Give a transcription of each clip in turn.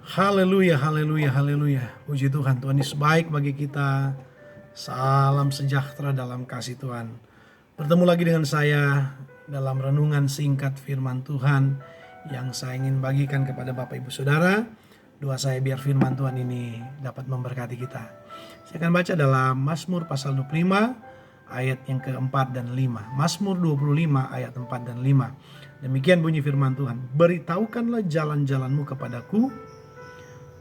Haleluya, haleluya, haleluya. Puji Tuhan, Tuhan Yesus baik bagi kita. Salam sejahtera dalam kasih Tuhan. Bertemu lagi dengan saya dalam renungan singkat firman Tuhan yang saya ingin bagikan kepada Bapak Ibu Saudara. Doa saya biar firman Tuhan ini dapat memberkati kita. Saya akan baca dalam Mazmur pasal 25 ayat yang keempat dan 5. Mazmur 25 ayat 4 dan 5. Demikian bunyi firman Tuhan. Beritahukanlah jalan-jalanmu kepadaku,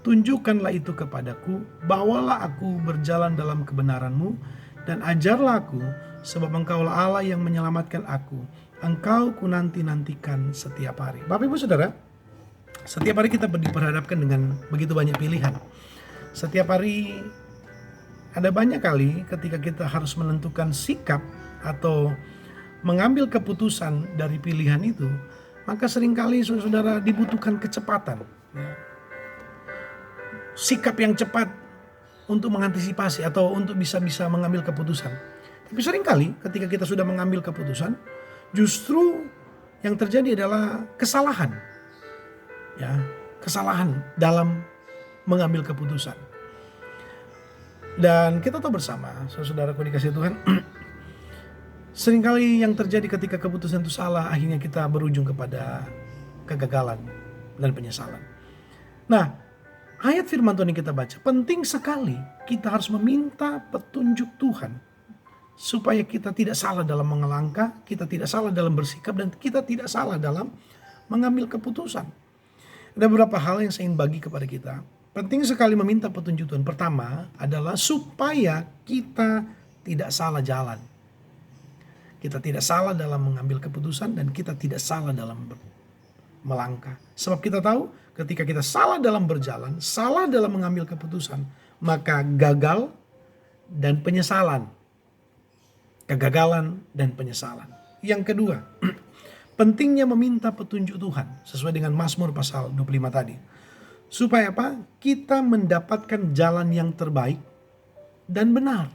tunjukkanlah itu kepadaku, bawalah aku berjalan dalam kebenaranmu, dan ajarlah aku, sebab engkaulah Allah yang menyelamatkan aku. Engkau ku nanti-nantikan setiap hari. Bapak Ibu Saudara, setiap hari kita diperhadapkan dengan begitu banyak pilihan. Setiap hari ada banyak kali ketika kita harus menentukan sikap atau mengambil keputusan dari pilihan itu, maka seringkali saudara dibutuhkan kecepatan. Sikap yang cepat untuk mengantisipasi atau untuk bisa mengambil keputusan. Tapi seringkali ketika kita sudah mengambil keputusan, justru yang terjadi adalah kesalahan. Kesalahan dalam mengambil keputusan. Dan kita tahu bersama, saudaraku dikasih Tuhan, seringkali yang terjadi ketika keputusan itu salah, akhirnya kita berujung kepada kegagalan dan penyesalan. Nah, ayat firman Tuhan yang kita baca, penting sekali kita harus meminta petunjuk Tuhan supaya kita tidak salah dalam mengelangkah, kita tidak salah dalam bersikap, dan kita tidak salah dalam mengambil keputusan. Ada beberapa hal yang saya ingin bagi kepada kita. Penting sekali meminta petunjuk Tuhan. Pertama adalah supaya kita tidak salah jalan. Kita tidak salah dalam mengambil keputusan dan kita tidak salah dalam melangkah. Sebab kita tahu ketika kita salah dalam berjalan, salah dalam mengambil keputusan, maka gagal dan penyesalan. Kegagalan dan penyesalan. Yang kedua, pentingnya meminta petunjuk Tuhan sesuai dengan Mazmur pasal 25 tadi. Supaya apa? Kita mendapatkan jalan yang terbaik dan benar.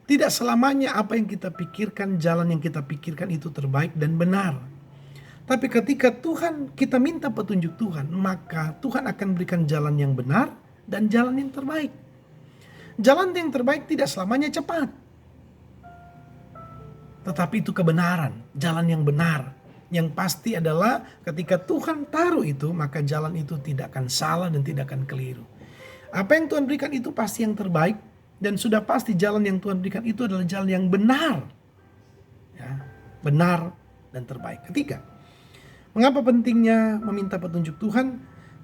Tidak selamanya apa yang kita pikirkan, jalan yang kita pikirkan itu terbaik dan benar. Tapi ketika kita minta petunjuk Tuhan, maka Tuhan akan berikan jalan yang benar dan jalan yang terbaik. Jalan yang terbaik tidak selamanya cepat. Tetapi itu kebenaran, jalan yang benar. Yang pasti adalah ketika Tuhan taruh itu, maka jalan itu tidak akan salah dan tidak akan keliru. Apa yang Tuhan berikan itu pasti yang terbaik. Dan sudah pasti jalan yang Tuhan berikan itu adalah jalan yang benar. Benar dan terbaik. Ketiga, mengapa pentingnya meminta petunjuk Tuhan?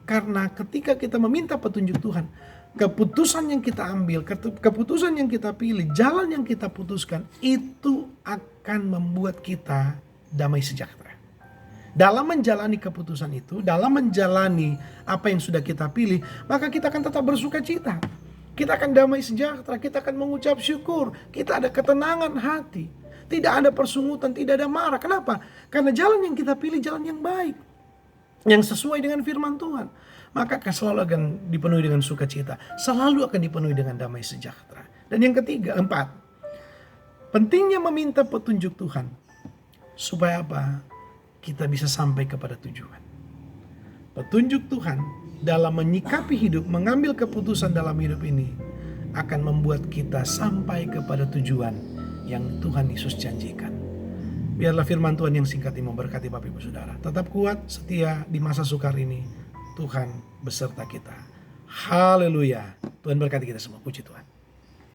Karena ketika kita meminta petunjuk Tuhan, keputusan yang kita ambil, keputusan yang kita pilih, jalan yang kita putuskan, itu akan membuat kita damai sejahtera. Dalam menjalani keputusan itu, dalam menjalani apa yang sudah kita pilih, maka kita akan tetap bersuka cita. Kita akan damai sejahtera, kita akan mengucap syukur, kita ada ketenangan hati. Tidak ada persungutan, tidak ada marah. Kenapa? Karena jalan yang kita pilih jalan yang baik, yang sesuai dengan firman Tuhan. Maka selalu akan dipenuhi dengan sukacita, selalu akan dipenuhi dengan damai sejahtera. Dan yang ketiga, 4, pentingnya meminta petunjuk Tuhan. Supaya apa? Kita bisa sampai kepada tujuan. Petunjuk Tuhan dalam menyikapi hidup, mengambil keputusan dalam hidup ini akan membuat kita sampai kepada tujuan yang Tuhan Yesus janjikan. Biarlah firman Tuhan yang singkat ini memberkati Bapak Ibu Saudara. Tetap kuat, setia di masa sukar ini. Tuhan beserta kita. Haleluya. Tuhan berkati kita semua. Puji Tuhan.